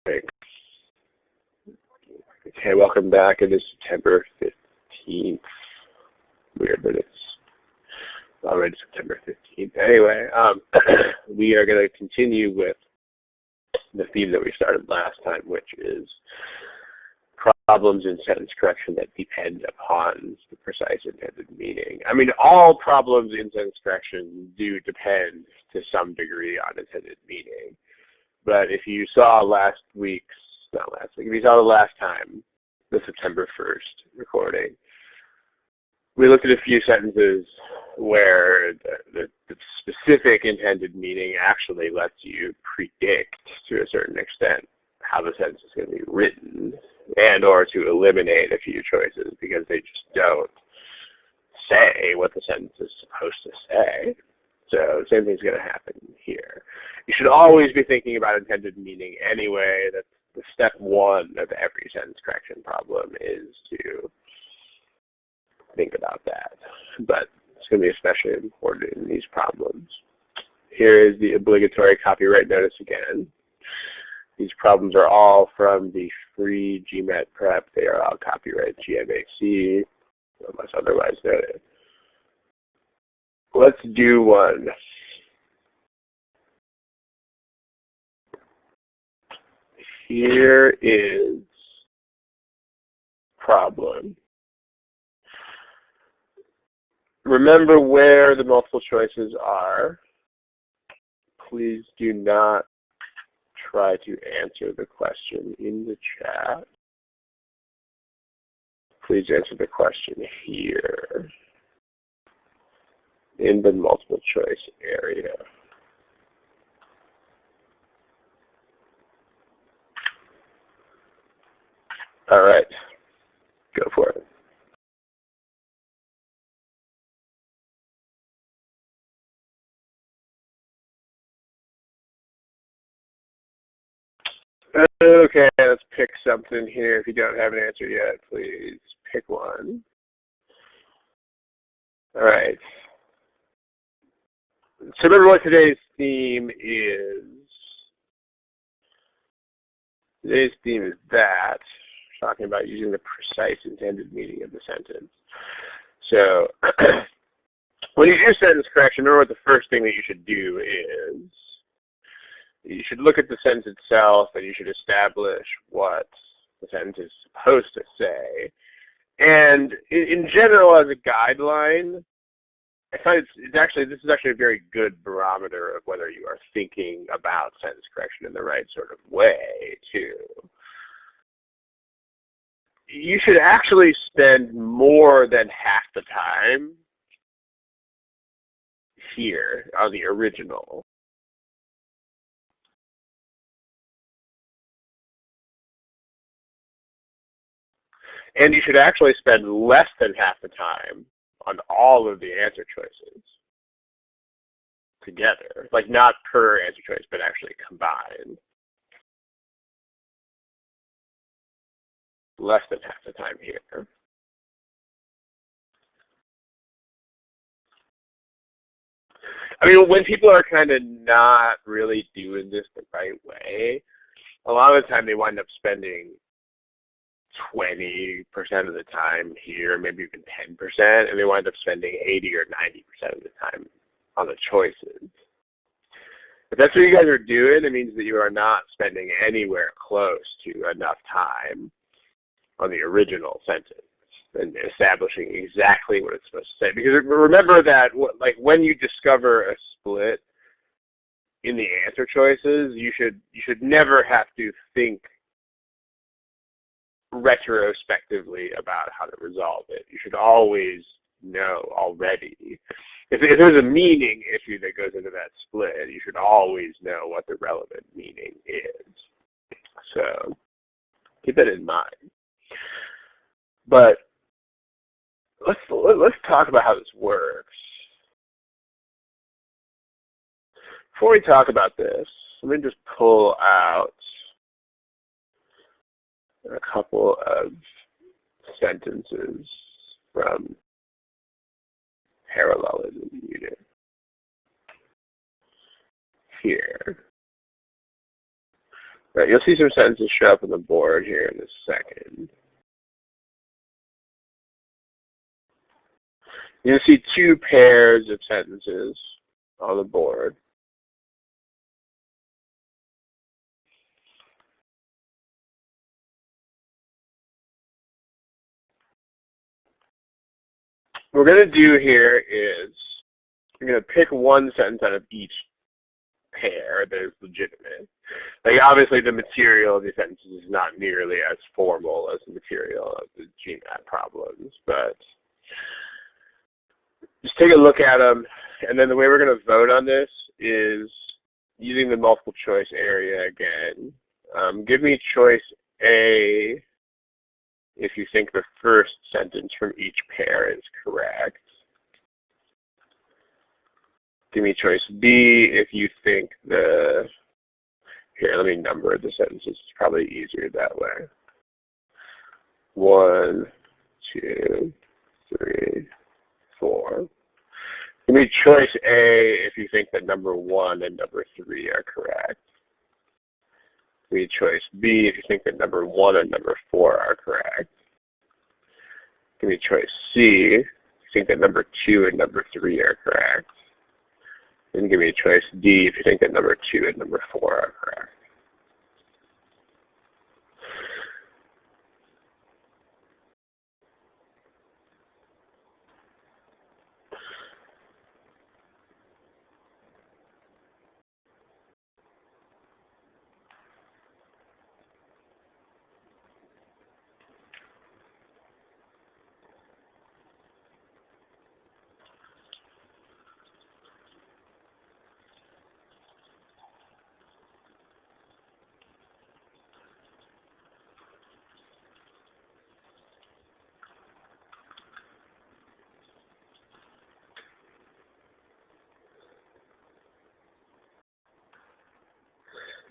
Right. Okay, welcome back. It is September 15th. Weird that it's already September 15th. Anyway, we are going to continue with the theme that we started last time, which is problems in sentence correction that depend upon the precise intended meaning. I mean, all problems in sentence correction do depend to some degree on intended meaning. But if you saw if you saw the last time, the September 1st recording, we looked at a few sentences where the specific intended meaning actually lets you predict to a certain extent how the sentence is going to be written, and or to eliminate a few choices because they just don't say what the sentence is supposed to say. So the same thing's going to happen here. You should always be thinking about intended meaning anyway. That's the step one of every sentence correction problem, is to think about that. But it's going to be especially important in these problems. Here is the obligatory copyright notice again. These problems are all from the free GMAT prep. They are all copyright GMAC, unless otherwise noted. Let's do one. Here is problem. Remember where the multiple choices are. Please do not try to answer the question in the chat. Please answer the question here in the multiple choice area. All right, go for it. Okay, let's pick something here. If you don't have an answer yet, please pick one. All right. So remember what today's theme is. Today's theme is that, talking about using the precise intended meaning of the sentence. So when you do sentence correction, remember what the first thing that you should do is. You should look at the sentence itself, and you should establish what the sentence is supposed to say. And in general, as a guideline, I find this is actually a very good barometer of whether you are thinking about sentence correction in the right sort of way, too. You should actually spend more than half the time here on the original. And you should actually spend less than half the time on all of the answer choices together. Like not per answer choice, but actually combined. Less than half the time here. I mean, when people are kind of not really doing this the right way, a lot of the time they wind up spending 20% of the time here, maybe even 10%, and they wind up spending 80 or 90% of the time on the choices. If that's what you guys are doing, it means that you are not spending anywhere close to enough time on the original sentence and establishing exactly what it's supposed to say. Because remember that, like, when you discover a split in the answer choices, you should never have to think retrospectively about how to resolve it. You should always know already. If there's a meaning issue that goes into that split, you should always know what the relevant meaning is. So keep that in mind. But let's talk about how this works. Before we talk about this, let me just pull out a couple of sentences from parallelism unit here. Right, you'll see some sentences show up on the board here in a second. You'll see two pairs of sentences on the board. What we're going to do here is we're going to pick one sentence out of each pair that is legitimate. Like obviously the material of these sentences is not nearly as formal as the material of the GMAT problems, but just take a look at them, and then the way we're going to vote on this is using the multiple choice area again. Give me choice A if you think the first sentence from each pair is correct. Give me choice B if you think here, let me number the sentences. It's probably easier that way. 1, 2, 3, 4. Give me choice A if you think that number 1 and number 3 are correct. Give me choice B if you think that number 1 and number 4 are correct. Give me choice C if you think that number 2 and number 3 are correct. And give me a choice D if you think that number 2 and number 4 are correct.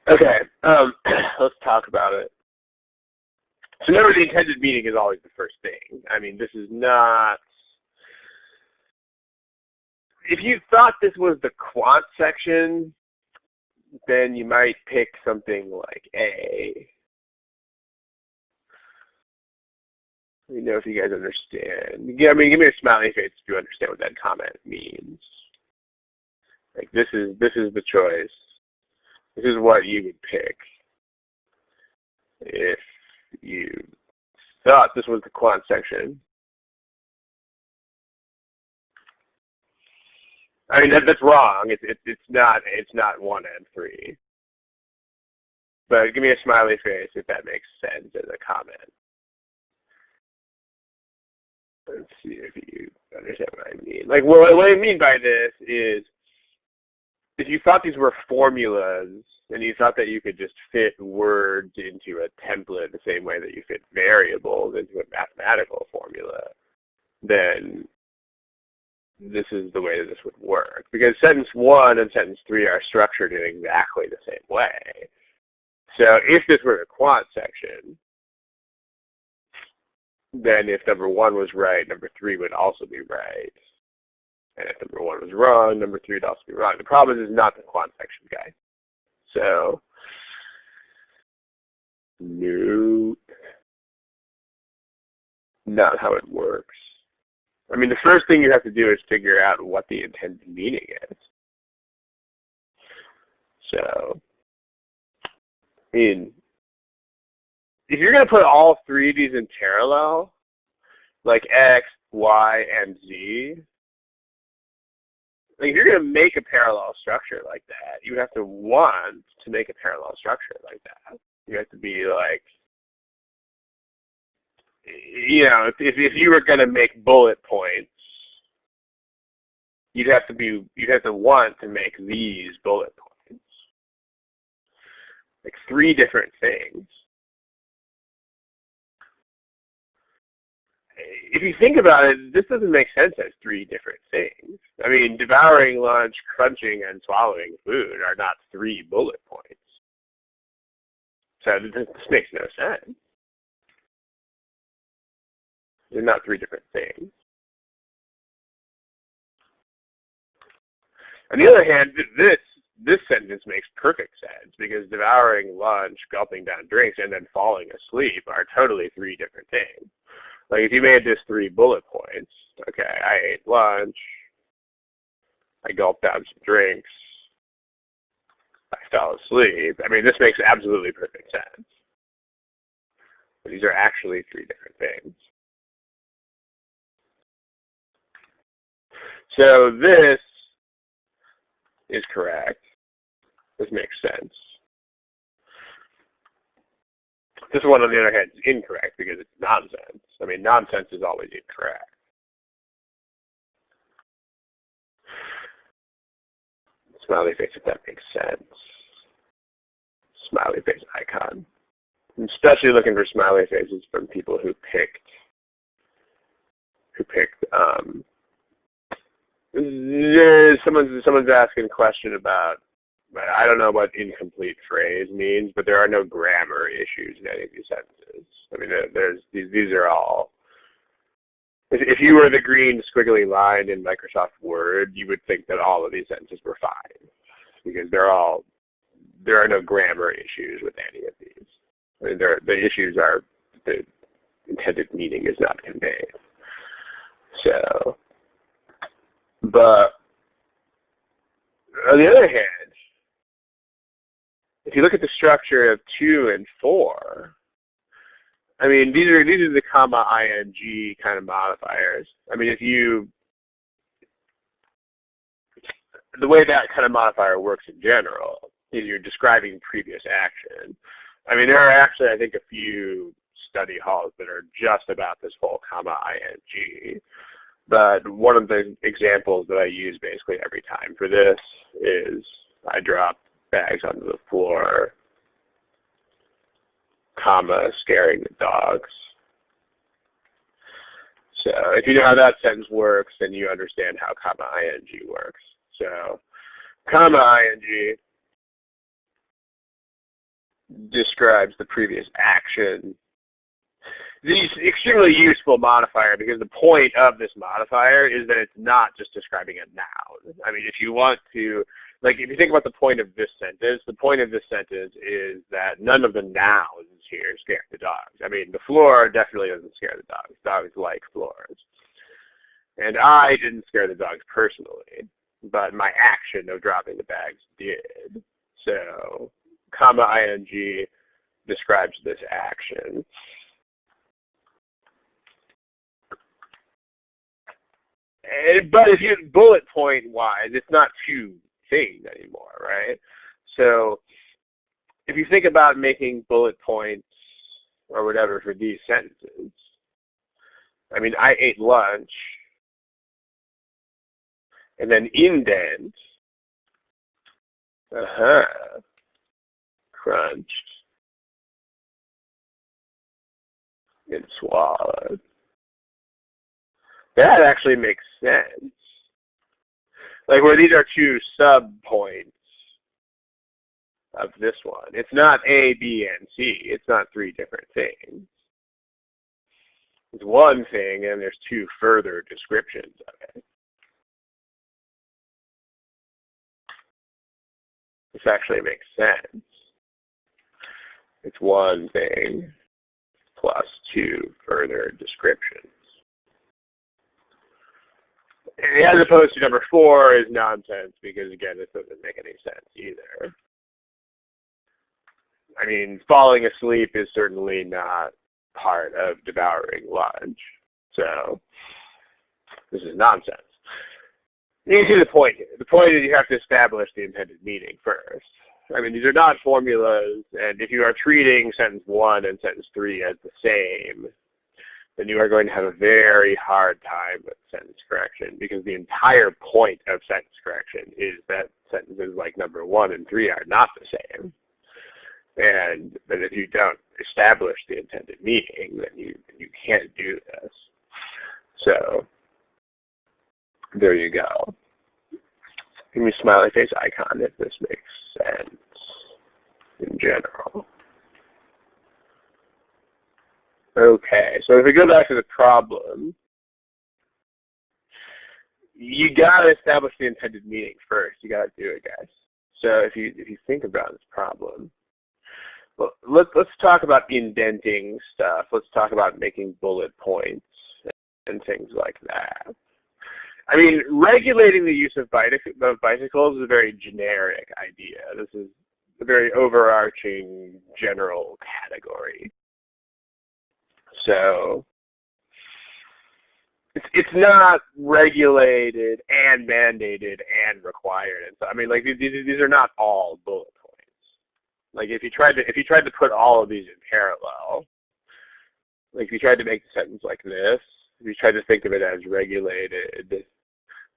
Okay, let's talk about it. So remember, the intended meaning is always the first thing. I mean, this is not, if you thought this was the quant section, then you might pick something like A. Let me know if you guys understand. Yeah, I mean, give me a smiley face if you understand what that comment means. Like this is the choice. This is what you would pick if you thought this was the quant section. I mean that's wrong. It's not 1 and 3. But give me a smiley face if that makes sense as a comment. Let's see if you understand what I mean. Like what I mean by this is, if you thought these were formulas and you thought that you could just fit words into a template the same way that you fit variables into a mathematical formula, then this is the way that this would work. Because sentence 1 and sentence 3 are structured in exactly the same way. So if this were a quant section, then if number 1 was right, number 3 would also be right. And if number 1 was wrong, number 3 would also be wrong. The problem is it's not the quant section, guys. So, no, not how it works. I mean, the first thing you have to do is figure out what the intended meaning is. So, I mean, if you're going to put all 3 of these in parallel, like X, Y, and Z, like if you're going to make a parallel structure like that, you have to want to make a parallel structure like that. You have to be like, you know, if you were going to make bullet points, you'd have to want to make these bullet points. Like 3 different things. If you think about it, this doesn't make sense as 3 different things. I mean, devouring lunch, crunching, and swallowing food are not 3 bullet points. So this makes no sense. They're not 3 different things. On the other hand, this sentence makes perfect sense because devouring lunch, gulping down drinks, and then falling asleep are totally three different things. Like if you made this 3 bullet points, okay, I ate lunch, I gulped down some drinks, I fell asleep. I mean, this makes absolutely perfect sense. But these are actually 3 different things. So this is correct. This makes sense. This one, on the other hand, is incorrect because it's nonsense. I mean, nonsense is always incorrect. Smiley face, if that makes sense. Smiley face icon. I'm especially looking for smiley faces from people who picked someone's asking a question about, I don't know what incomplete phrase means, but there are no grammar issues in any of these sentences. I mean, these are all, if you were the green squiggly line in Microsoft Word, you would think that all of these sentences were fine because there are no grammar issues with any of these. I mean, the issues are the intended meaning is not conveyed. So, but on the other hand, if you look at the structure of 2 and 4, I mean, these are the comma ing kind of modifiers. I mean, the way that kind of modifier works in general is you're describing previous action. I mean, there are actually, I think, a few study halls that are just about this whole comma ing. But one of the examples that I use basically every time for this is I drop bags onto the floor, comma, scaring the dogs. So if you know how that sentence works, then you understand how comma ing works. So comma ing describes the previous action. This is an extremely useful modifier because the point of this modifier is that it's not just describing a noun. I mean, if you want to, like if you think about the point of this sentence, the point of this sentence is that none of the nouns here scare the dogs. I mean, the floor definitely doesn't scare the dogs. Dogs like floors. And I didn't scare the dogs personally, but my action of dropping the bags did. So, comma ing describes this action. But if you bullet point wise, it's not 2 things anymore, right? So if you think about making bullet points or whatever for these sentences, I mean, I ate lunch, and then indent, crunched, and swallowed. That actually makes sense. Like where these are 2 sub-points of this one. It's not A, B, and C. It's not 3 different things. It's one thing, and there's 2 further descriptions of it. This actually makes sense. It's one thing plus 2 further descriptions. As opposed to number 4 is nonsense because, again, this doesn't make any sense either. I mean, falling asleep is certainly not part of devouring lunch. So this is nonsense. You can see the point here. The point is you have to establish the intended meaning first. I mean, these are not formulas, and if you are treating sentence 1 and sentence 3 as the same, then you are going to have a very hard time with sentence correction because the entire point of sentence correction is that sentences like number 1 and 3 are not the same. And that if you don't establish the intended meaning, then you can't do this. So there you go. Give me a smiley face icon if this makes sense in general. Okay, so if we go back to the problem, you got to establish the intended meaning first. You got to do it, guys. So if you think about this problem, well, let's talk about indenting stuff. Let's talk about making bullet points and things like that. I mean, regulating the use of bicycles is a very generic idea. This is a very overarching general category. So it's not regulated and mandated and required. And so I mean, like these are not all bullet points. Like if you tried to put all of these in parallel, like if you tried to make the sentence like this, if you tried to think of it as regulated,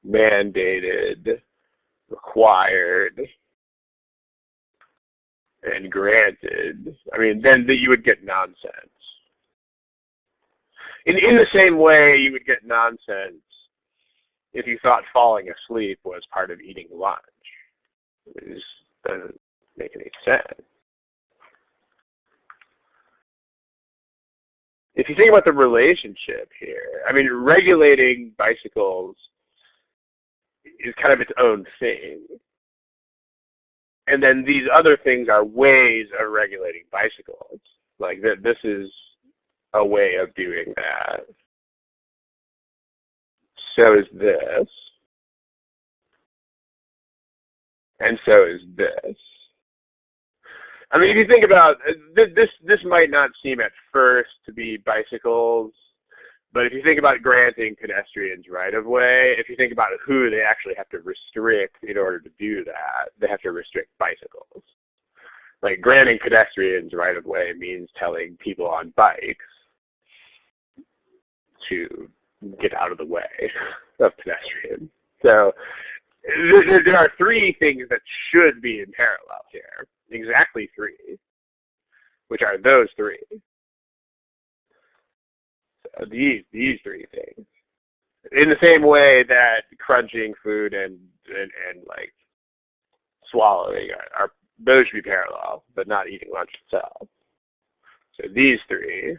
mandated, required, and granted, I mean, then you would get nonsense. In the same way you would get nonsense if you thought falling asleep was part of eating lunch. It just doesn't make any sense. If you think about the relationship here, I mean, regulating bicycles is kind of its own thing. And then these other things are ways of regulating bicycles. Like this is a way of doing that. So is this. And so is this. I mean, if you think about this might not seem at first to be bicycles, but if you think about granting pedestrians right-of-way, if you think about who they actually have to restrict in order to do that, they have to restrict bicycles. Like granting pedestrians right-of-way means telling people on bikes to get out of the way of pedestrians. So there are three things that should be in parallel here. Exactly three, which are those three. So these three things. In the same way that crunching food and like swallowing are those should be parallel, but not eating lunch itself. So these three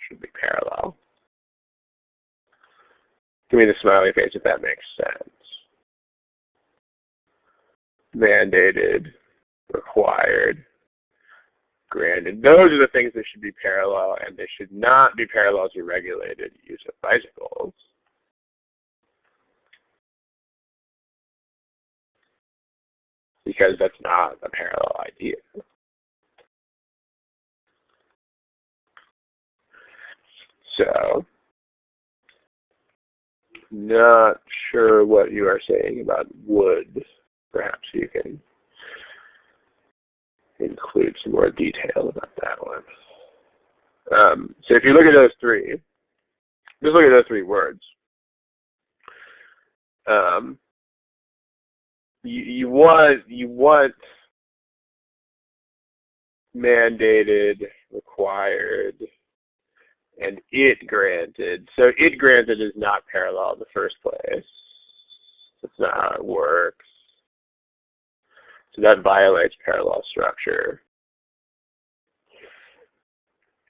should be parallel. Give me the smiley face if that makes sense. Mandated, required, granted. Those are the things that should be parallel, and they should not be parallel to regulated use of bicycles. Because that's not a parallel idea. So, not sure what you are saying about wood. Perhaps you can include some more detail about that one. So if you look at those three, just look at those three words. You want mandated, required, and it granted. So it granted is not parallel in the first place. That's not how it works. So that violates parallel structure.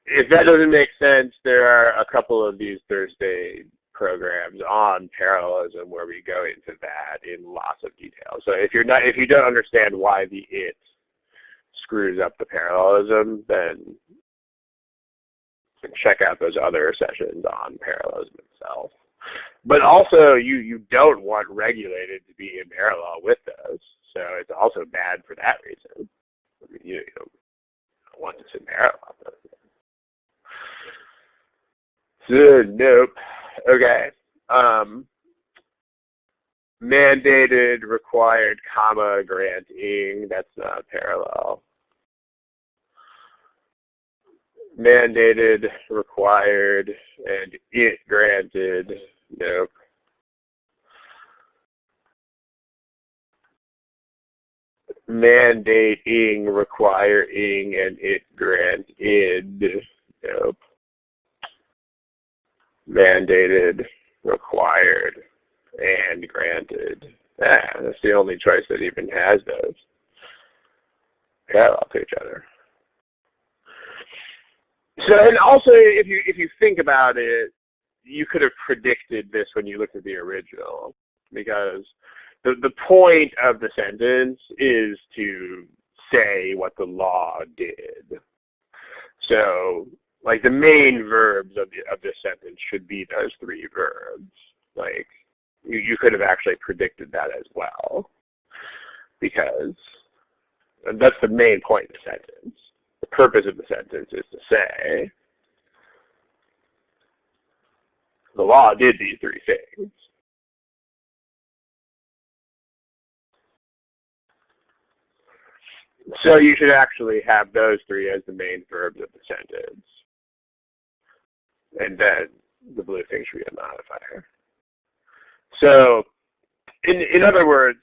If that doesn't make sense, there are a couple of these Thursday programs on parallelism where we go into that in lots of detail. So if you don't understand why the it screws up the parallelism, then check out those other sessions on parallelism itself. But also, you don't want regulated to be in parallel with those. So it's also bad for that reason. I mean, you don't want this in parallel. So, nope. Okay. Mandated, required, comma, granting. That's not parallel. Mandated, required, and it granted. Nope. Mandating, requiring, and it granted. Nope. Mandated, required, and granted. That's the only choice that even has those parallel to each other. So, and also, if you think about it, you could have predicted this when you looked at the original, because the point of the sentence is to say what the law did. So, like, the main verbs of this sentence should be those three verbs. Like, you could have actually predicted that as well, because that's the main point of the sentence. The purpose of the sentence is to say, the law did these three things. So you should actually have those three as the main verbs of the sentence. And then the blue thing should be a modifier. So, in other words,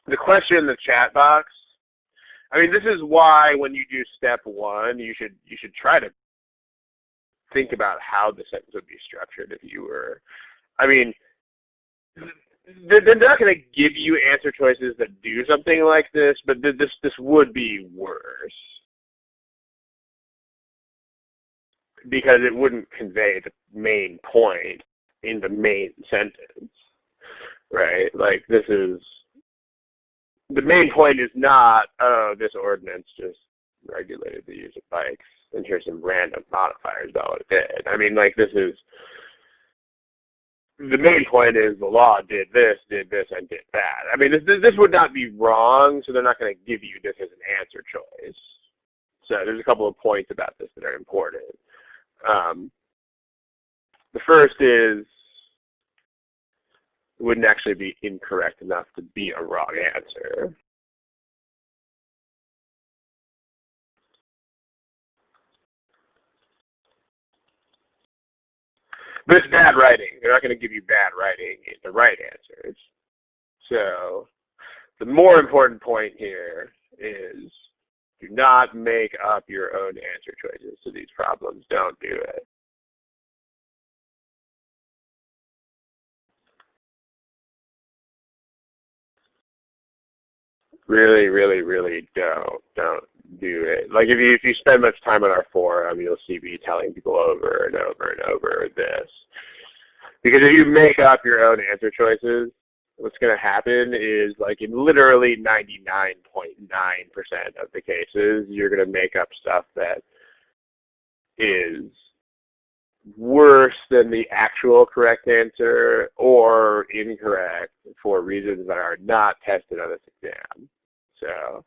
the question in the chat box, I mean, this is why when you do step one, you should try to think about how the sentence would be structured if you were, I mean, they're not going to give you answer choices that do something like this, but this would be worse, because it wouldn't convey the main point in the main sentence, right? Like, this is, the main point is not, oh, this ordinance just regulated the use of bikes, and here's some random modifiers about what it did. I mean, like, this is, the main point is the law did this, and did that. I mean, this would not be wrong, so they're not going to give you this as an answer choice. So there's a couple of points about this that are important. The first is, it wouldn't actually be incorrect enough to be a wrong answer. But it's bad writing. They're not going to give you bad writing in the right answers. So the more important point here is, do not make up your own answer choices to these problems. Don't do it. Really, really, really don't do it. Like, if you spend much time on our forum, you'll see me telling people over and over and over this. Because if you make up your own answer choices, what's going to happen is, like, in literally 99.9% of the cases, you're going to make up stuff that is worse than the actual correct answer or incorrect for reasons that are not tested on this exam. So,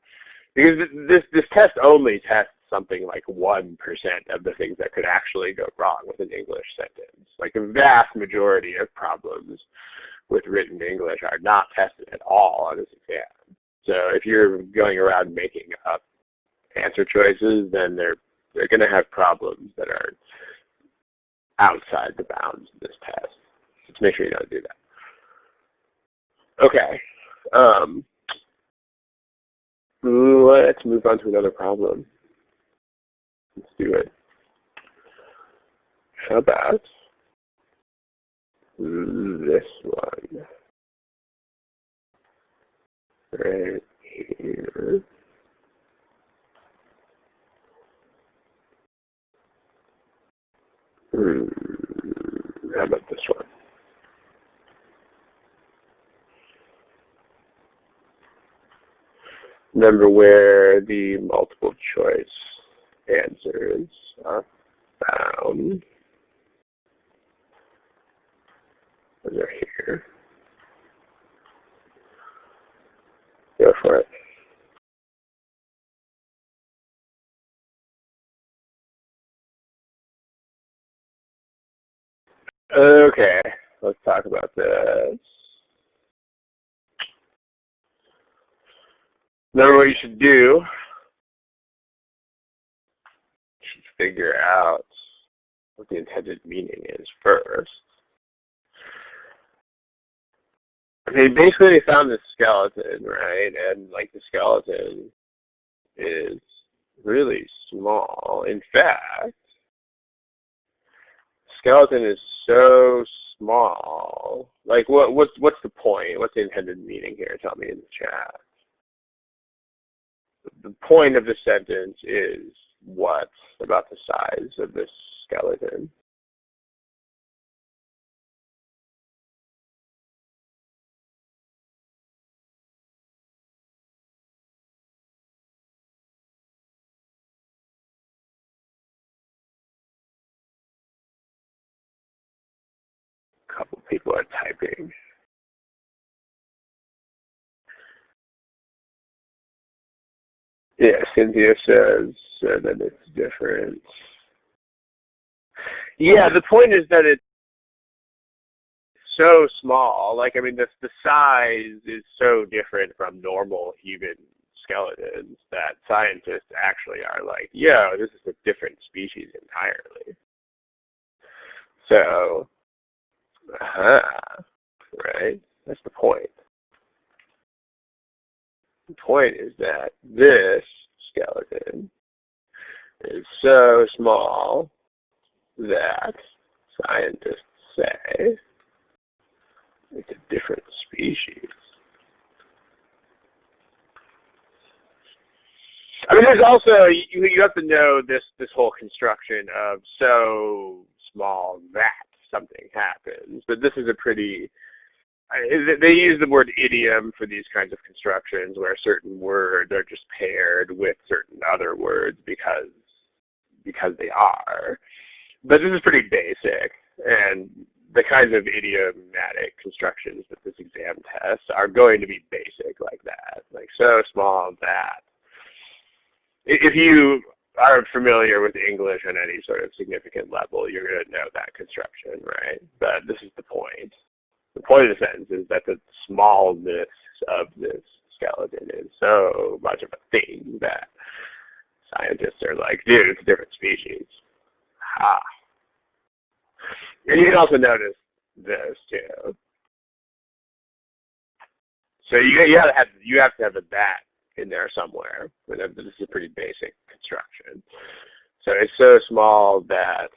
because this test only tests something like 1% of the things that could actually go wrong with an English sentence. Like, the vast majority of problems with written English are not tested at all on this exam. So if you're going around making up answer choices, then they're going to have problems that are outside the bounds of this test. Just make sure you don't do that. Okay. Let's move on to another problem. Let's do it. How about this one? Right here. How about this one? Remember where the multiple choice answers are found. Those are here. Go for it. Okay, let's talk about this. Remember what you should do? You should figure out what the intended meaning is first. I mean, basically they found this skeleton, right? And, like, the skeleton is really small. In fact, skeleton is so small. Like, what's the point? What's the intended meaning here? Tell me in the chat. The point of the sentence is what about the size of this skeleton? A couple people are typing. Yeah, Cynthia says that it's different. Yeah, the point is that it's so small. Like, I mean, the size is so different from normal human skeletons that scientists actually are like, yo, this is a different species entirely. So, right? That's the point. The point is that this skeleton is so small that scientists say it's a different species. I mean, there's also, you have to know this whole construction of so small that something happens. But this is a pretty, they use the word idiom for these kinds of constructions where certain words are just paired with certain other words because they are. But this is pretty basic, and the kinds of idiomatic constructions that this exam tests are going to be basic like that, like so small that. If you are familiar with English on any sort of significant level, you're going to know that construction, right? But this is the point. The point of the sentence is that the smallness of this skeleton is so much of a thing that scientists are like, dude, it's a different species. Ha. And you can also notice this too. So you have to have a bat in there somewhere. This is a pretty basic construction. So it's so small that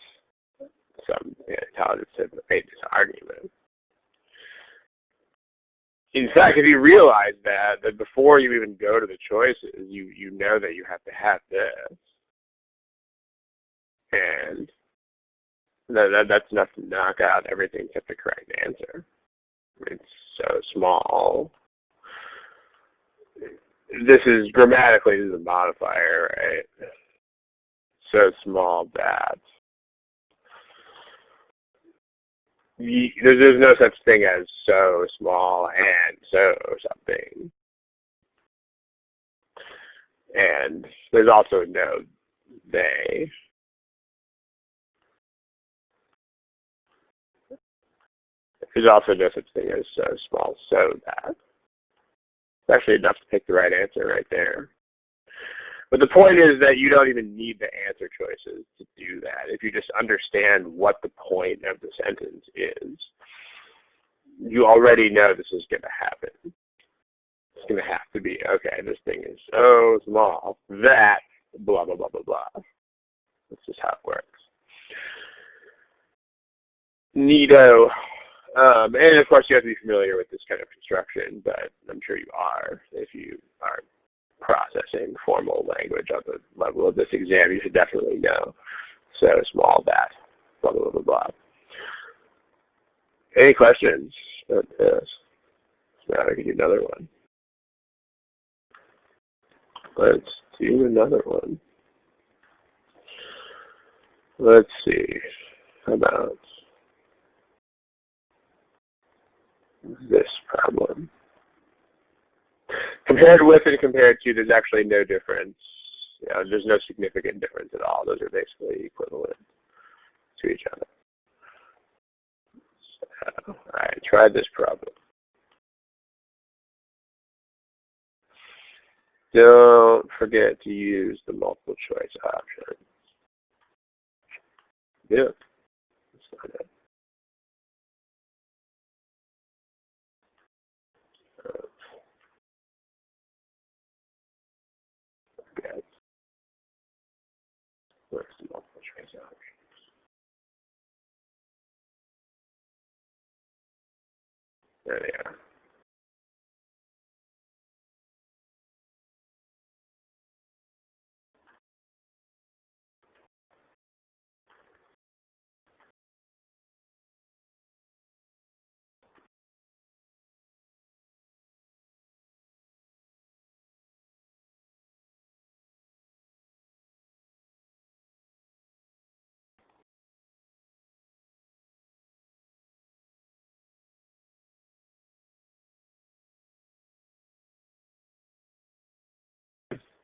some intelligence have made this argument. In fact, if you realize that before you even go to the choices, you know that you have to have this. And that's enough to knock out everything except the correct answer. It's so small. This is grammatically, this is a modifier, right? So small that there's no such thing as so small and so something. And there's also no they. There's also no such thing as so small so that. It's actually enough to pick the right answer right there. But the point is that you don't even need the answer choices to do that. If you just understand what the point of the sentence is, you already know this is going to happen. It's going to have to be, okay, this thing is so small that blah, blah, blah, blah, blah. That's just how it works. Neato. And of course you have to be familiar with this kind of construction, but I'm sure you are. If you are processing formal language on the level of this exam, you should definitely know. So small that, blah, blah, blah, blah, blah. Any questions about this? Now I can do another one. Let's do another one. Let's see. How about this problem? Compared with and compared to, there's actually no difference. There's no significant difference at all. Those are basically equivalent to each other. So, all right, try this problem. Don't forget to use the multiple choice option. Yeah. That's not it. Okay. Where's the multiple choice option? There they are.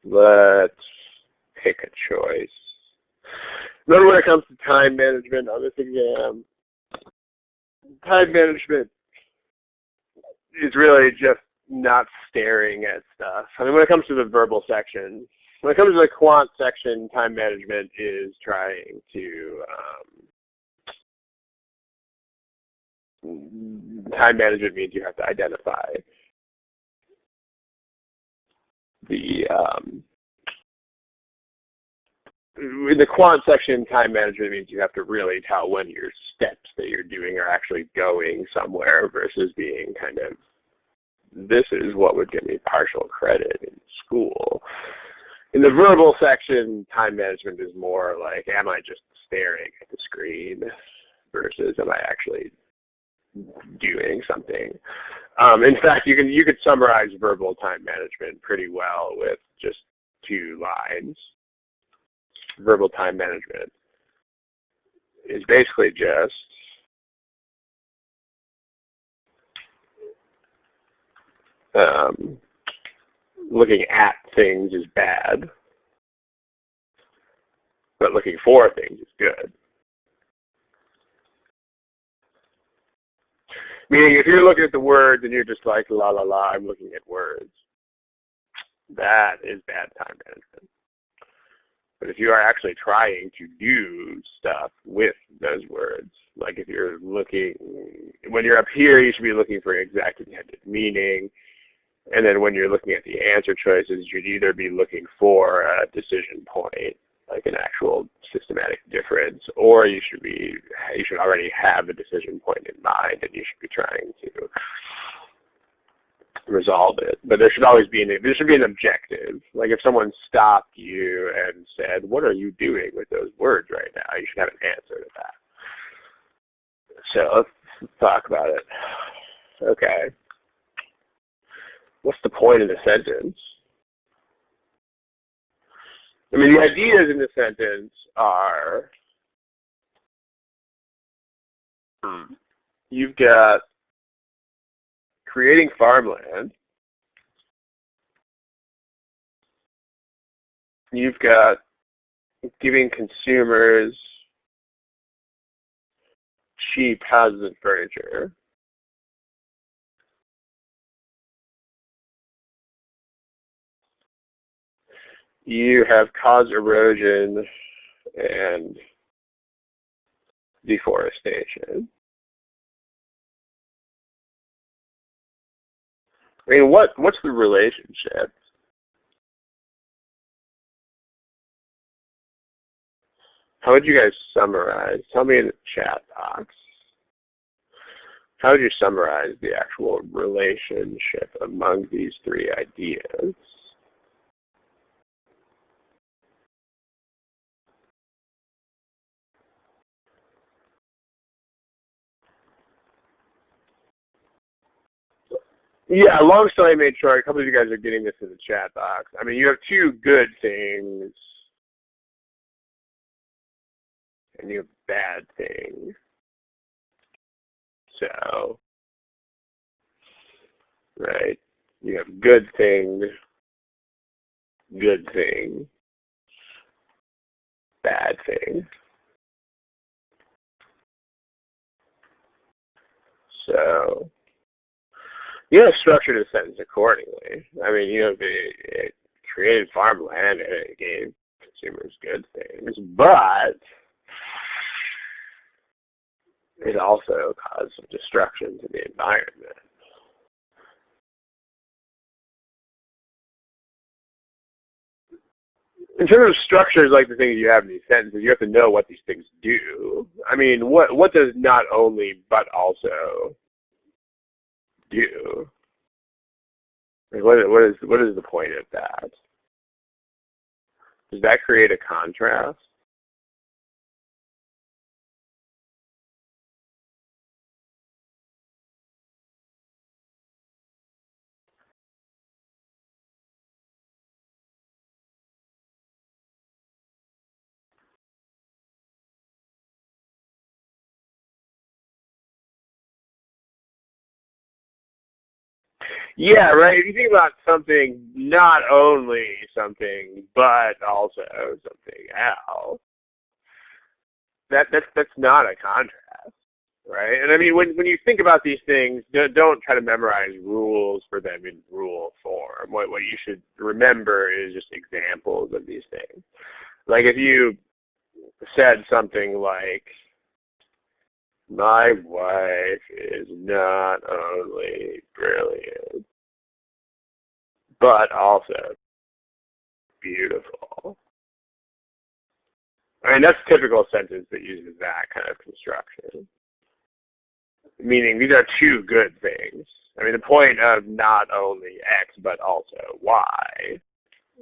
Let's pick a choice. Then when it comes to time management on this exam, time management is really just not staring at stuff. I mean, when it comes to the verbal section, when it comes to the quant section, time management is trying to, time management means you have to identify the, in the quant section, time management means you have to really tell when your steps that you're doing are actually going somewhere versus being kind of, this is what would give me partial credit in school. In the verbal section, time management is more like, am I just staring at the screen versus am I actually doing something? In fact, you could summarize verbal time management pretty well with just 2 lines. Verbal time management is basically just looking at things is bad, but looking for things is good. Meaning if you're looking at the words and you're just like, la la la, I'm looking at words, that is bad time management. But if you are actually trying to do stuff with those words, like if you're looking, when you're up here, you should be looking for exact intended meaning. And then when you're looking at the answer choices, you'd either be looking for a decision point, like an actual systematic difference, or you should already have a decision point in mind and you should be trying to resolve it. But there should always be an objective. Like if someone stopped you and said, what are you doing with those words right now? You should have an answer to that. So let's talk about it. Okay. What's the point of the sentence? I mean, the ideas in the sentence are, you've got creating farmland, you've got giving consumers cheap houses and furniture, you have caused erosion and deforestation. I mean, what's the relationship? How would you guys summarize? Tell me in the chat box. How would you summarize the actual relationship among these 3 ideas? Yeah, long story made short, a couple of you guys are getting this in the chat box. I mean, you have 2 good things and you have bad things. So, right, you have good thing, bad thing. So, you have structured a sentence accordingly. I mean, it created farmland and it gave consumers good things, but it also caused some destruction to the environment. In terms of structures, like the things you have in these sentences, you have to know what these things do. I mean, what does not only but also do? Like what is the point of that? Does that create a contrast? Yeah, right. If you think about something, not only something, but also something else, that's not a contrast, right? And I mean, when you think about these things, don't try to memorize rules for them in rule form. What you should remember is just examples of these things. Like if you said something like, "My wife is not only brilliant, but also beautiful." I mean, that's a typical sentence that uses that kind of construction. Meaning these are two good things. I mean, the point of not only X, but also Y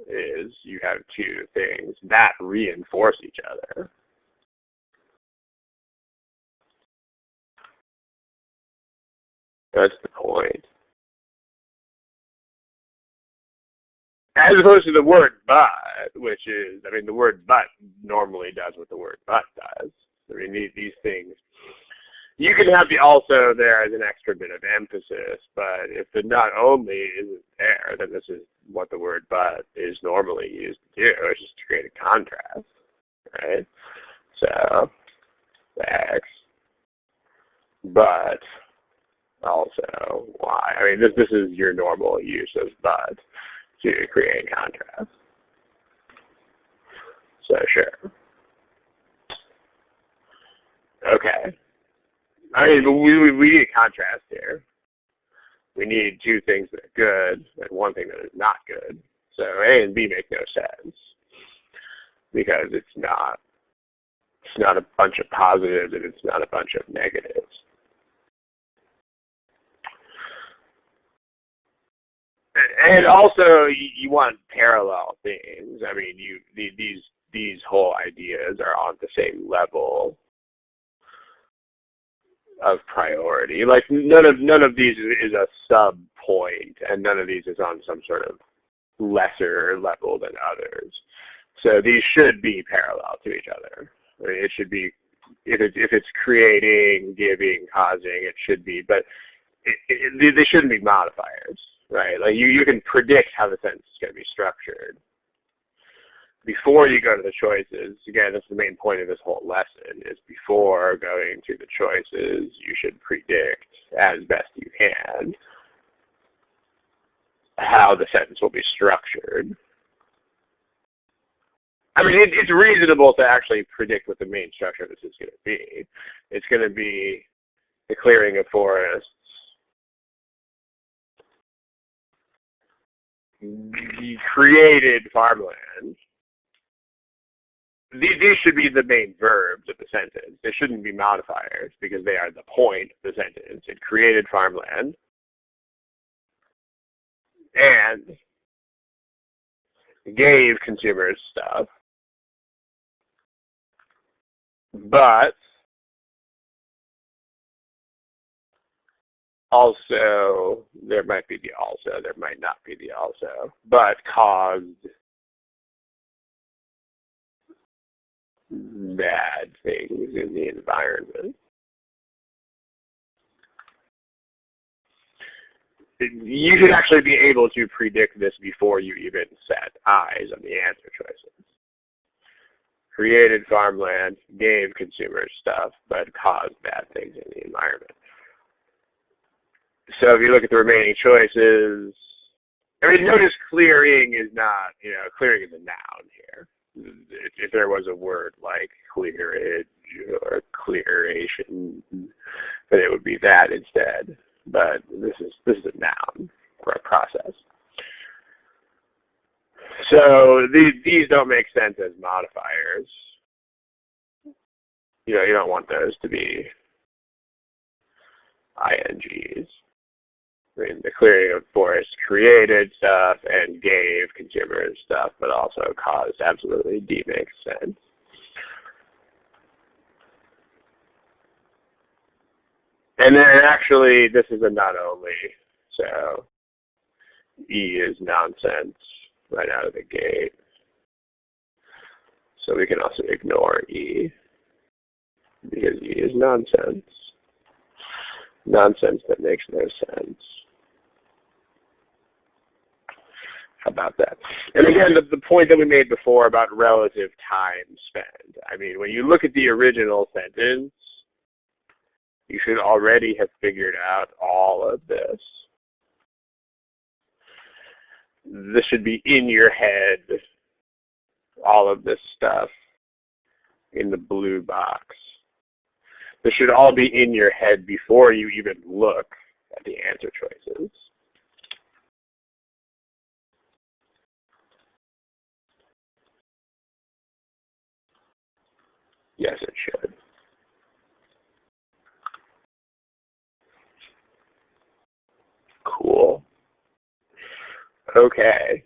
is you have two things that reinforce each other. That's the point. As opposed to the word but, which is, I mean, the word but normally does what the word but does. I mean, these things, you can have the also there as an extra bit of emphasis, but if the not only isn't there, then this is what the word but is normally used to do. It's just to create a contrast, right? So, X, but also Y. I mean, this is your normal use of but to create contrast. So sure. Okay. I mean, we need a contrast here. We need two things that are good and one thing that is not good. So A and B make no sense because it's not a bunch of positives and it's not a bunch of negatives. And also, you want parallel things. I mean, these whole ideas are on the same level of priority. Like none of these is a sub point, and none of these is on some sort of lesser level than others. So these should be parallel to each other. I mean, it should be if it's creating, giving, causing, it should be, but they shouldn't be modifiers, right? Like you can predict how the sentence is going to be structured before you go to the choices. Again, that's the main point of this whole lesson, is before going to the choices, you should predict as best you can how the sentence will be structured. I mean, it's reasonable to actually predict what the main structure of this is going to be. It's going to be the clearing of forests, created farmland. These should be the main verbs of the sentence. They shouldn't be modifiers because they are the point of the sentence. It created farmland and gave consumers stuff, but also, there might be the also, there might not be the also, but caused bad things in the environment. You should actually be able to predict this before you even set eyes on the answer choices. Created farmland, gave consumers stuff, but caused bad things in the environment. So if you look at the remaining choices, I mean, notice clearing is not, clearing is a noun here. If there was a word like clearage or clearation, then it would be that instead. But this is a noun for a process. So these don't make sense as modifiers. You don't want those to be INGs. I mean, the clearing of forests created stuff and gave consumers stuff, but also caused absolutely D makes sense. And then actually, this is a not only, so E is nonsense right out of the gate. So we can also ignore E, because E is nonsense. Nonsense that makes no sense. How about that? And again, the point that we made before about relative time spent. I mean, when you look at the original sentence, you should already have figured out all of this. This should be in your head, all of this stuff in the blue box. This should all be in your head before you even look at the answer choices. Yes, it should. Cool. Okay.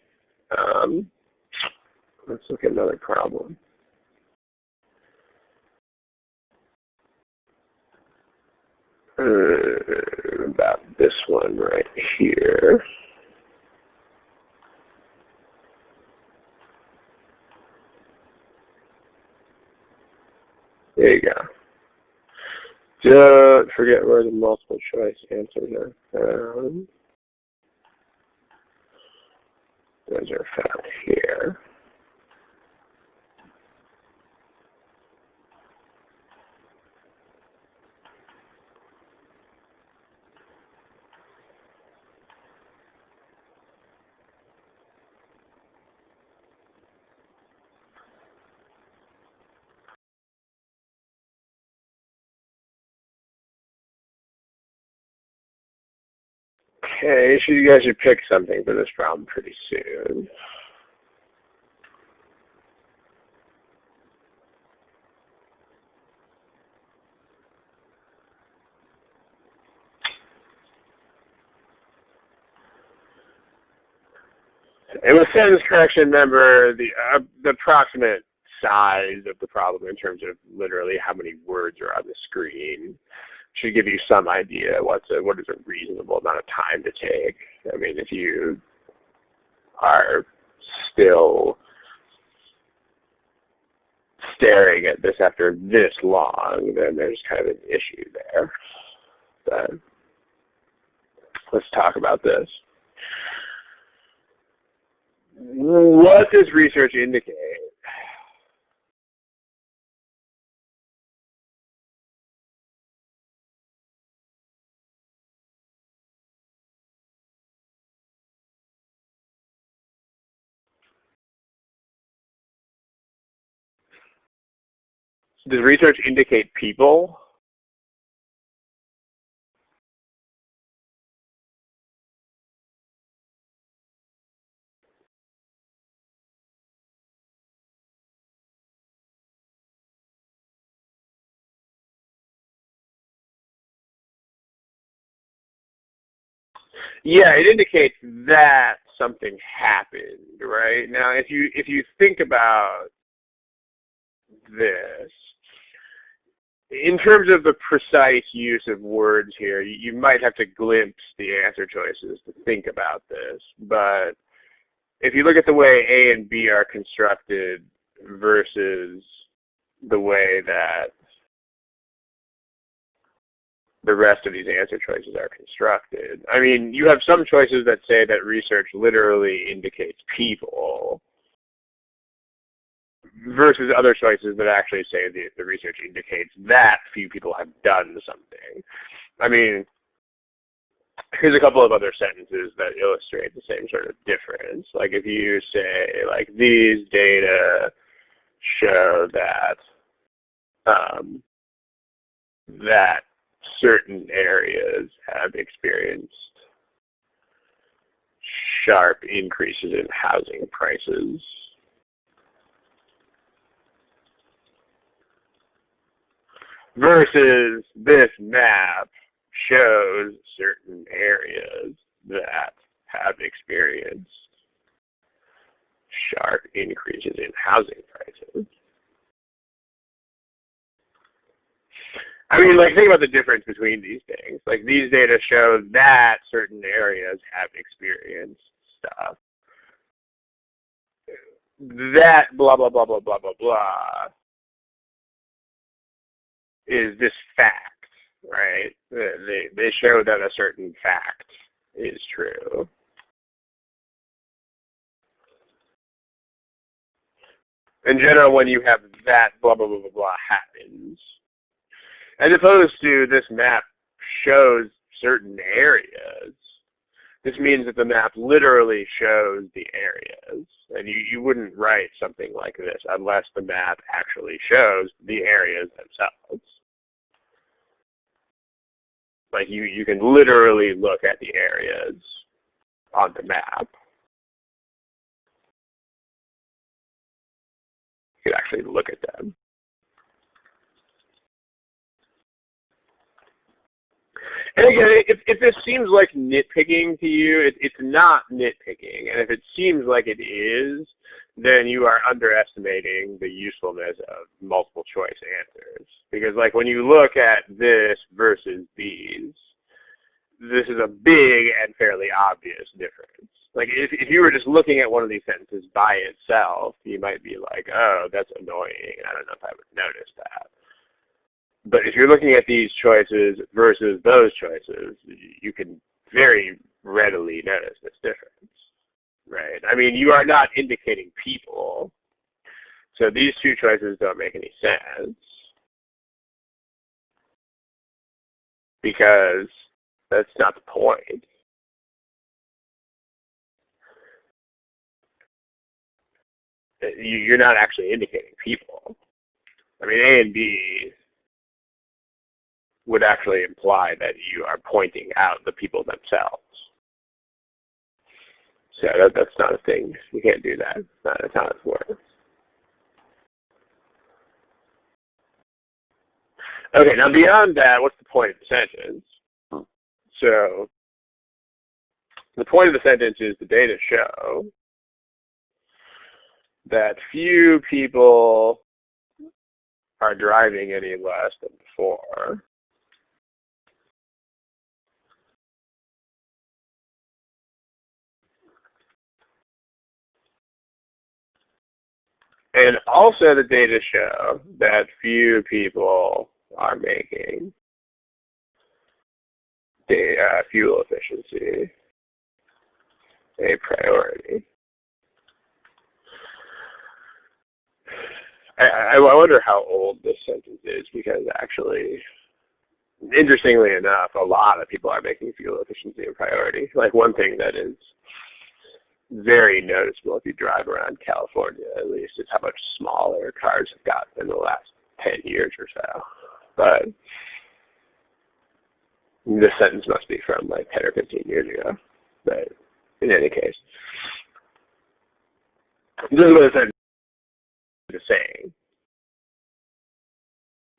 Let's look at another problem. About this one right here. There you go. Don't forget where the multiple choice answers are found. Those are found here. Okay, so you guys should pick something for this problem pretty soon. And with sentence correction, remember the approximate size of the problem in terms of literally how many words are on the screen should give you some idea what is a reasonable amount of time to take. I mean, if you are still staring at this after this long, then there's kind of an issue there. But let's talk about this. What does research indicate? Does research indicate people? Yeah, it indicates that something happened, right? Now, if you think about this, in terms of the precise use of words here, you might have to glimpse the answer choices to think about this. But if you look at the way A and B are constructed versus the way that the rest of these answer choices are constructed, I mean, you have some choices that say that research literally indicates people, versus other choices that actually say the research indicates that few people have done something. I mean, here's a couple of other sentences that illustrate the same sort of difference. Like if you say, like, these data show that that certain areas have experienced sharp increases in housing prices. Versus this map shows certain areas that have experienced sharp increases in housing prices. I mean, like, think about the difference between these things. Like, these data show that certain areas have experienced stuff. That blah, blah, blah, blah, blah, blah, blah is this fact, right? They show that a certain fact is true. in general, when you have that blah, blah, blah, blah, blah happens, as opposed to this map shows certain areas, this means that the map literally shows the areas. And you wouldn't write something like this unless the map actually shows the areas themselves. Like you can literally look at the areas on the map. You can actually look at them. And again, if this seems like nitpicking to you, it's not nitpicking. And if it seems like it is, then you are underestimating the usefulness of multiple choice answers. Because like when you look at this versus these, this is a big and fairly obvious difference. Like if you were just looking at one of these sentences by itself, you might be like, oh, that's annoying. I don't know if I would notice that. But if you're looking at these choices versus those choices, you can very readily notice this difference, right? I mean, you are not indicating people. So these two choices don't make any sense because that's not the point. You're not actually indicating people. I mean, A and B would actually imply that you are pointing out the people themselves. So that's not a thing. You can't do that. That's how it works. Okay, now beyond that, what's the point of the sentence? So the point of the sentence is the data show that few people are driving any less than before. And also the data show that few people are making fuel efficiency a priority. I wonder how old this sentence is because actually, interestingly enough, a lot of people are making fuel efficiency a priority. Like one thing that is very noticeable if you drive around California, at least, is how much smaller cars have gotten in the last 10 years or so. But this sentence must be from like 10 or 15 years ago. But in any case, this is what the sentence is saying.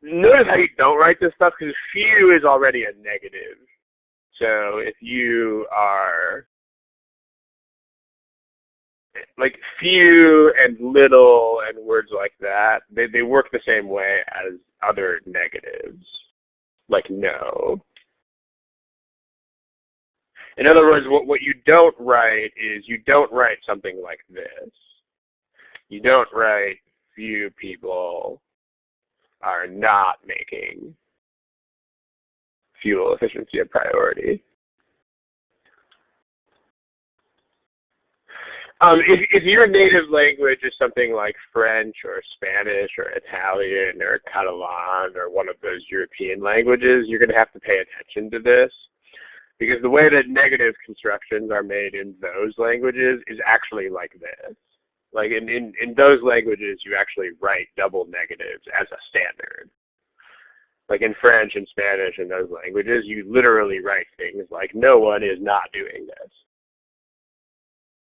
Notice how you don't write this stuff because few is already a negative. So if you are like few and little and words like that, they work the same way as other negatives, like no. In other words, what you don't write is you don't write something like this. You don't write few people are not making fuel efficiency a priority. If your native language is something like French or Spanish or Italian or Catalan or one of those European languages, you're going to have to pay attention to this. Because the way that negative constructions are made in those languages is actually like this. Like in those languages, you actually write double negatives as a standard. Like in French and Spanish and those languages, you literally write things like no one is not doing this.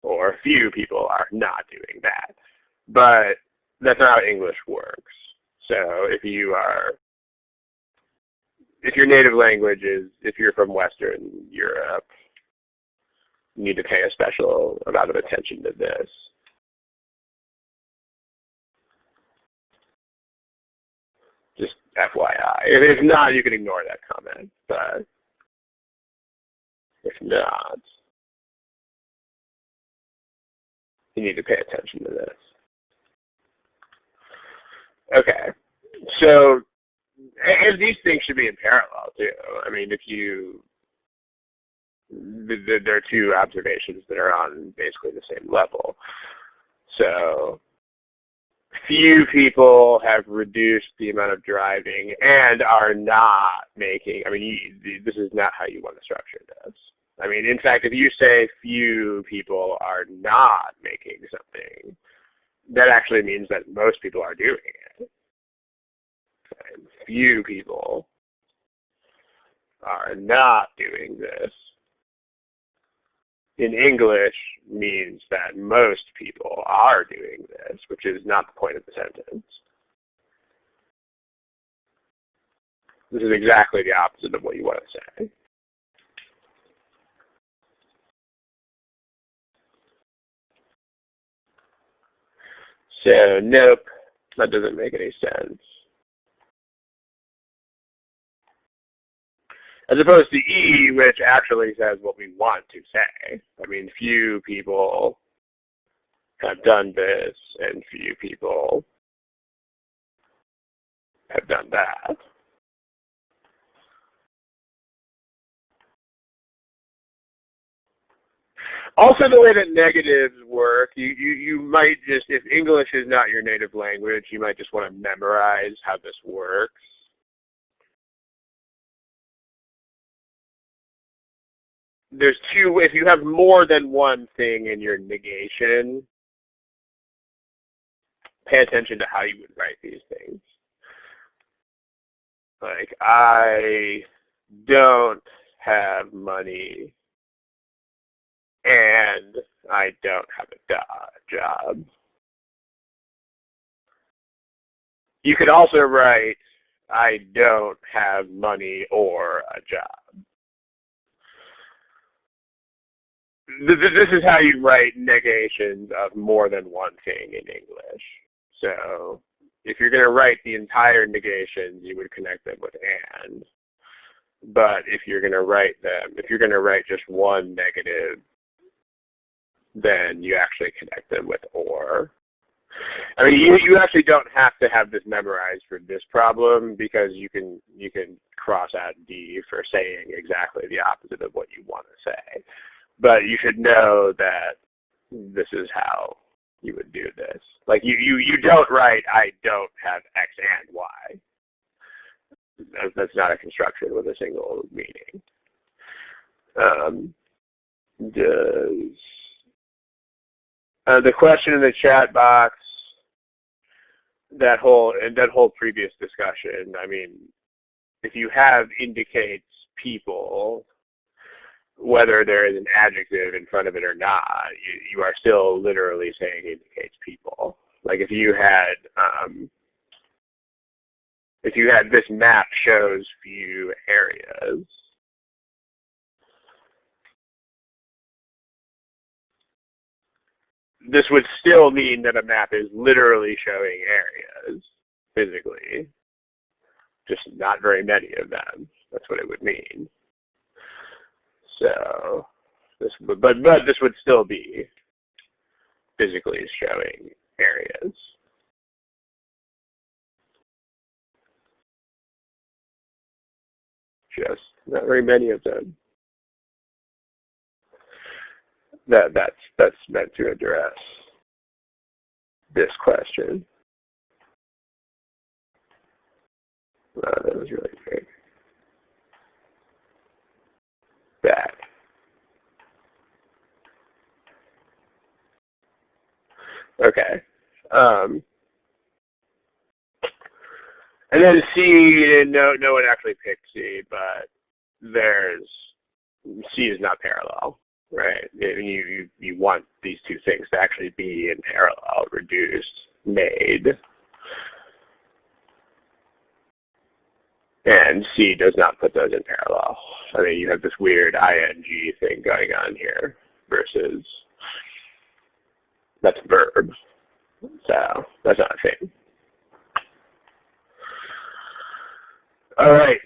Or few people are not doing that. But that's not how English works. So if your native language is, if you're from Western Europe, you need to pay a special amount of attention to this. Just FYI. If not, you can ignore that comment. But if not, you need to pay attention to this. Okay. So, and these things should be in parallel too. I mean, there are two observations that are on basically the same level. So, few people have reduced the amount of driving and are not making, I mean, this is not how you want to structure this. I mean, in fact, if you say few people are not making something, that actually means that most people are doing it. And few people are not doing this in English means that most people are doing this, which is not the point of the sentence. This is exactly the opposite of what you want to say. So, nope, that doesn't make any sense. As opposed to E, which actually says what we want to say. I mean, few people have done this, and few people have done that. Also, the way that negatives work, you might just, if English is not your native language, you might just want to memorize how this works. There's two, if you have more than one thing in your negation, pay attention to how you would write these things. Like, I don't have money and I don't have a job. You could also write, I don't have money or a job. This is how you write negations of more than one thing in English. So if you're going to write the entire negations, you would connect them with and. But if you're going to write them, if you're going to write just one negative, then you actually connect them with or. I mean, you actually don't have to have this memorized for this problem because you can cross out D for saying exactly the opposite of what you want to say. But you should know that this is how you would do this. Like you don't write I don't have X and Y. That's not a construction with a single meaning. The question in the chat box, that whole previous discussion, I mean, if you have indicates people, whether there is an adjective in front of it or not, you are still literally saying indicates people. Like if you had this map shows few areas, this would still mean that a map is literally showing areas physically, just not very many of them. That's what it would mean. So, but this would still be physically showing areas. Just not very many of them. That's meant to address this question. That was really big. Bad. Okay. And then C, no one actually picked C, but C is not parallel, right? You want these two things to actually be in parallel, reduced, made. And C does not put those in parallel. I mean, you have this weird ing thing going on here versus that's a verb. So that's not a thing. All right.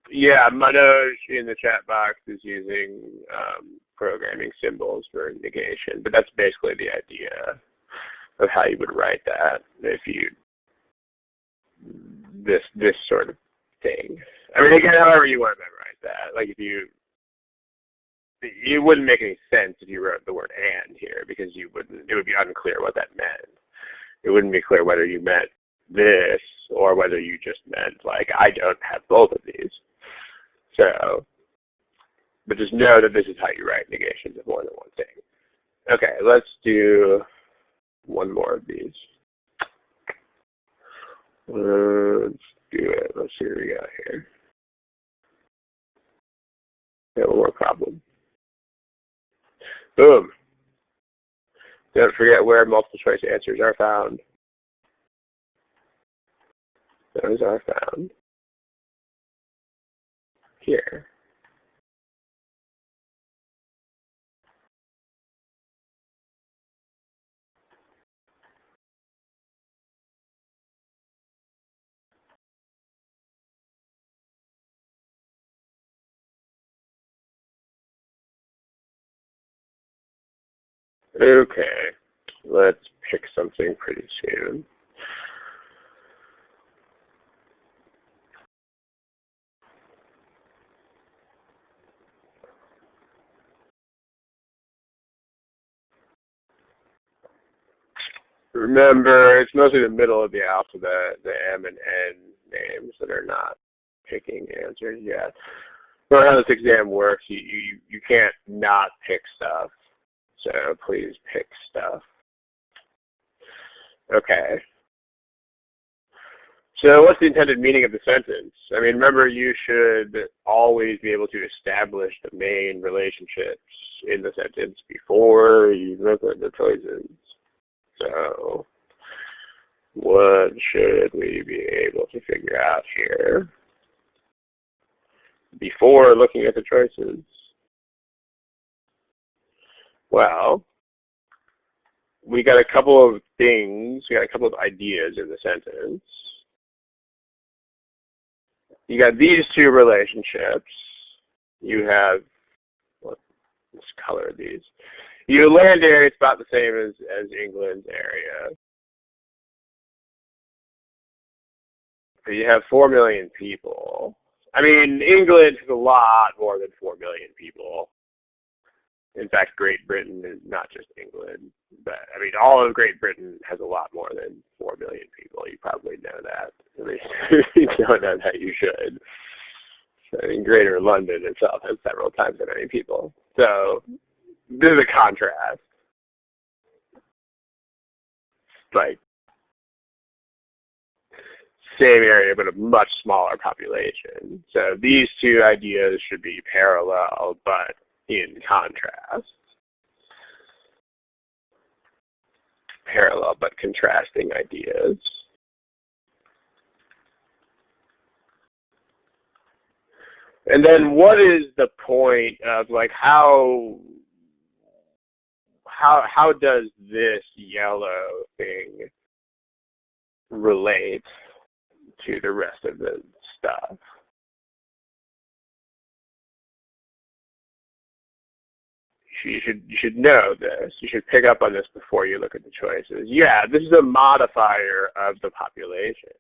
Yeah, Manoj in the chat box is using programming symbols for negation, but that's basically the idea of how you would write that if you this sort of thing. I mean, again, however you want to memorize that. Like if you it wouldn't make any sense if you wrote the word and here, because it would be unclear what that meant. It wouldn't be clear whether you meant this or whether you just meant like, I don't have both of these. So, but just know that this is how you write negations of more than one thing. Okay, let's do one more of these. Let's do it. Let's see what we got here. We have one more problem. Boom. Don't forget where multiple choice answers are found. Those are found here. Okay, let's pick something pretty soon. Remember, it's mostly the middle of the alphabet, the M and N names that are not picking answers yet. But how this exam works, you can't not pick stuff. So please pick stuff. Okay. So what's the intended meaning of the sentence? I mean, remember, you should always be able to establish the main relationships in the sentence before you look at the choices. So what should we be able to figure out here before looking at the choices? Well, we got a couple of things, we got a couple of ideas in the sentence. You got these two relationships. You have, let's color these. Your land area is about the same as England's area. So you have 4 million people. I mean, England has a lot more than 4 million people. In fact, Great Britain is not just England. But, I mean, all of Great Britain has a lot more than 4 million people. You probably know that. At least if you don't know that, you should. So, I mean, Greater London itself has several times that many people. So this is a contrast. Like, same area, but a much smaller population. So these two ideas should be parallel, but in contrast. Parallel, but contrasting ideas. And then what is the point of, like, how does this yellow thing relate to the rest of the stuff? You should know this. You should pick up on this before you look at the choices. Yeah, this is a modifier of the population.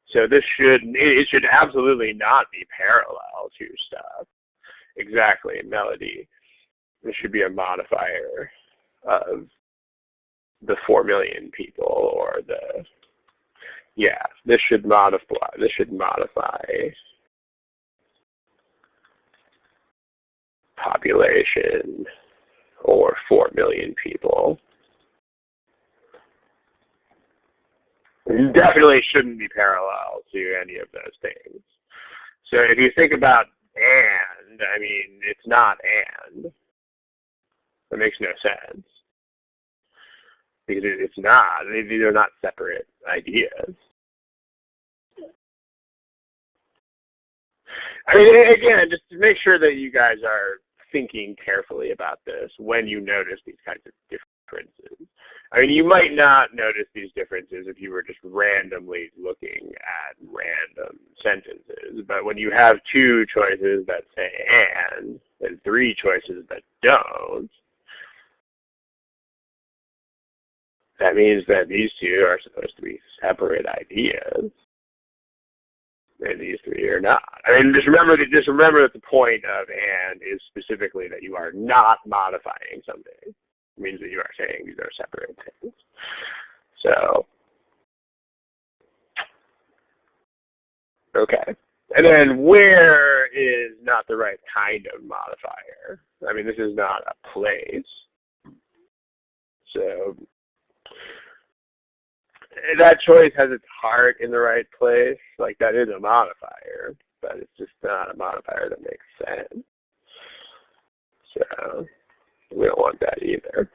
So it should absolutely not be parallel to stuff. Exactly, Melody. This should be a modifier of the 4 million people, or this should modify population or 4 million people. It definitely shouldn't be parallel to any of those things. So if you think about and, I mean, it's not and. That makes no sense. Because it's not. These are not separate ideas. I mean, again, just to make sure that you guys are thinking carefully about this when you notice these kinds of differences. I mean, you might not notice these differences if you were just randomly looking at random sentences. But when you have 2 choices that say and 3 choices that don't, that means that these 2 are supposed to be separate ideas. and these three are not. I mean, just remember that the point of and is specifically that you are not modifying something. It means that you are saying these are separate things. So, okay. And then where is not the right kind of modifier? I mean, this is not a place. So that choice has its heart in the right place. Like, that is a modifier, but it's just not a modifier that makes sense. So we don't want that either.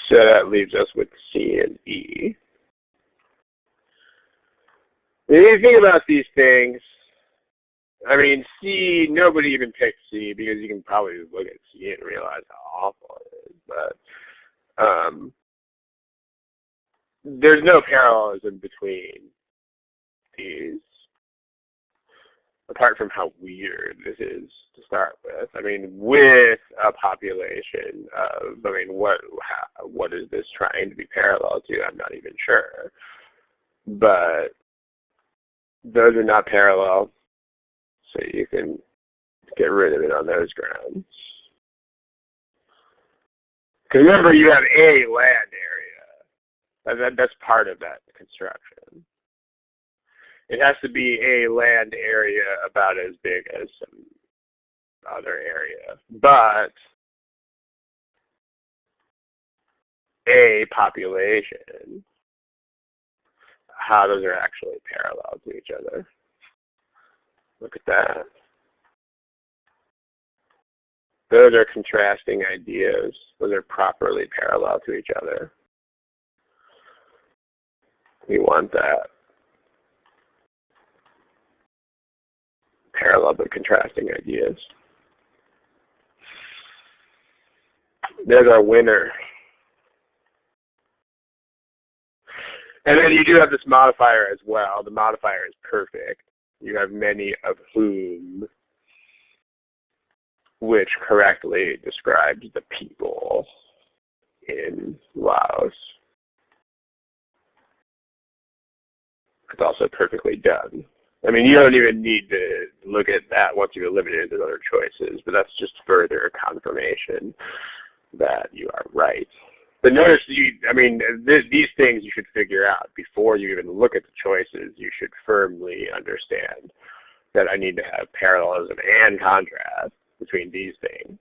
So that leaves us with C and E. If you think about these things, I mean, C, nobody even picked C because you can probably look at C and realize how awful it is. But there's no parallelism between these, apart from how weird this is to start with. I mean, with a population of, I mean, what is this trying to be parallel to? I'm not even sure. But those are not parallel, so you can get rid of it on those grounds. Because remember, you have a land area. That's part of that construction. It has to be a land area about as big as some other area, but a population, how those are actually parallel to each other. Look at that. Those are contrasting ideas. Those are properly parallel to each other. We want that. Parallel but contrasting ideas. There's our winner. And then you do have this modifier as well. The modifier is perfect. You have many of whom, which correctly describes the people in Laos. It's also perfectly done. I mean, you don't even need to look at that once you've eliminated the other choices, but that's just further confirmation that you are right. But notice, these things you should figure out before you even look at the choices. You should firmly understand that I need to have parallelism and contrast between these things.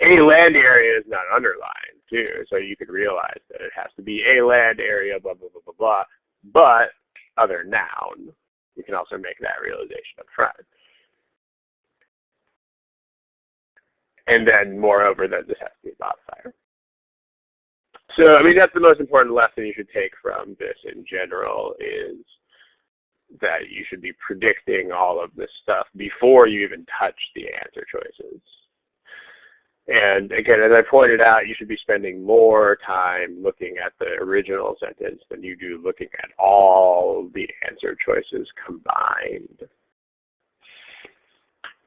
A land area is not underlined, too, so you could realize that it has to be a land area, blah, blah, blah, blah, blah, but other noun. You can also make that realization up front. And then, moreover, that this has to be a modifier. So, I mean, that's the most important lesson you should take from this in general, is that you should be predicting all of this stuff before you even touch the answer choices. And again, as I pointed out, you should be spending more time looking at the original sentence than you do looking at all the answer choices combined.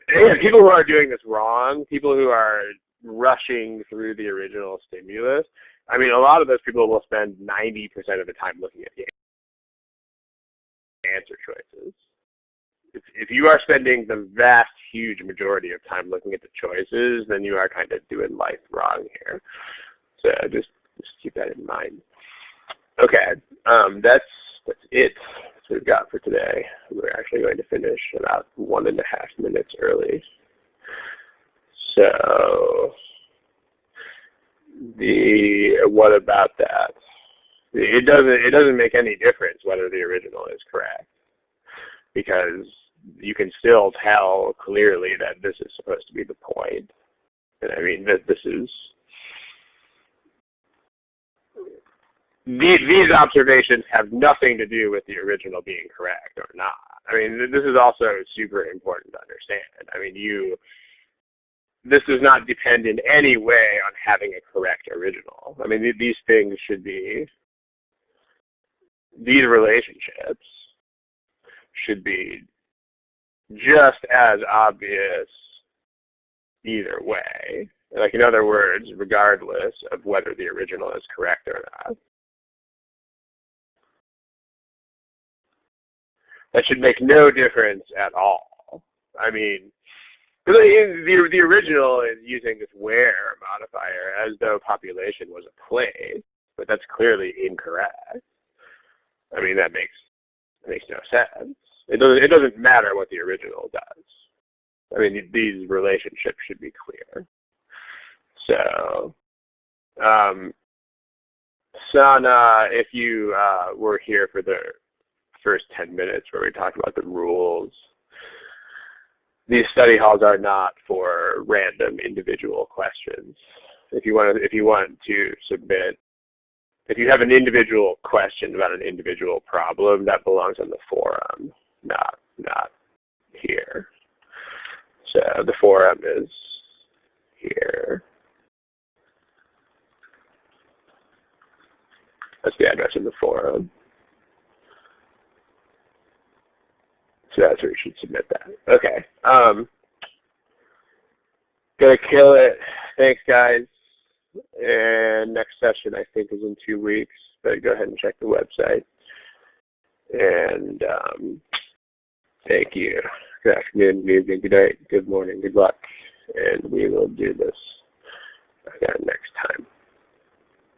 And people who are doing this wrong, people who are rushing through the original stimulus, I mean, a lot of those people will spend 90% of the time looking at the answer choices. If you are spending the vast, huge majority of time looking at the choices, then you are kind of doing life wrong here. So just keep that in mind. Okay, that's it. That's what we've got for today. We're actually going to finish about 1.5 minutes early. So what about that? It doesn't make any difference whether the original is correct, because you can still tell clearly that this is supposed to be the point. And I mean, these observations have nothing to do with the original being correct or not. I mean, this is also super important to understand. I mean, this does not depend in any way on having a correct original. I mean, these things should be, these relationships should be just as obvious either way. Like, in other words, regardless of whether the original is correct or not. That should make no difference at all. I mean, the original is using this where modifier as though population was a place, but that's clearly incorrect. I mean, that makes no sense. It doesn't matter what the original does. I mean, these relationships should be clear. So, Sana, if you were here for the first 10 minutes where we talked about the rules, these study halls are not for random individual questions. If you want to submit, if you have an individual question about an individual problem, that belongs on the forum, not here. So the forum is here. That's the address of the forum. So that's where you should submit that. Okay. Gonna kill it. Thanks, guys. And next session, I think, is in 2 weeks. But go ahead and check the website. And thank you. Good afternoon, good evening, good night, good morning, good luck. And we will do this again next time.